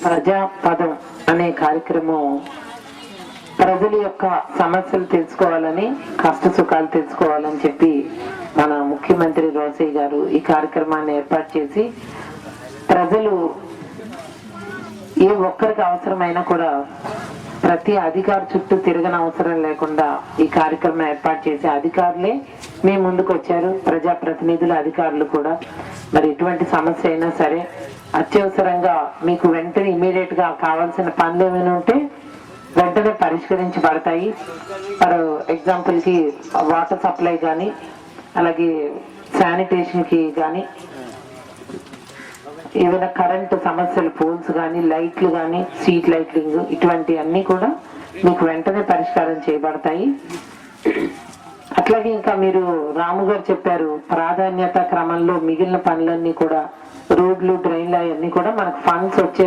ప్రజాపదం అనే కార్యక్రమం ప్రజల యొక్క సమస్యలు తెలుసుకోవాలని, కష్ట సుఖాలు తెలుసుకోవాలని చెప్పి మన ముఖ్యమంత్రి రోసయ్య గారు ఈ కార్యక్రమాన్ని ఏర్పాటు చేసి ప్రజలు ఏ ఒక్కరికి అవసరమైనా కూడా ప్రతి అధికారి చుట్టూ తిరగని అవసరం లేకుండా ఈ కార్యక్రమం ఏర్పాటు చేసి అధికారులే మీ ముందుకు వచ్చారు. ప్రజాప్రతినిధులు, అధికారులు కూడా మరి ఎటువంటి సమస్య అయినా సరే అత్యవసరంగా మీకు వెంటనే ఇమీడియట్ గా కావాల్సిన పనులు ఏమైనా ఉంటే వెంటనే పరిష్కరించబడతాయి. ఫర్ ఎగ్జాంపుల్ కి వాటర్ సప్లై కానీ, అలాగే శానిటేషన్ కి కానీ, ఏదైనా కరెంటు సమస్యలు, పోల్స్ కానీ, లైట్లు కానీ, స్ట్రీట్ లైటింగ్, ఇటువంటి అన్ని కూడా మీకు వెంటనే పరిష్కారం చేయబడతాయి. అట్లాగే ఇంకా మీరు రాము గారు చెప్పారు, ప్రాధాన్యత క్రమంలో మిగిలిన పనులన్నీ కూడా రోడ్లు, డ్రైన్లు అవన్నీ కూడా మనకు ఫండ్స్ వచ్చే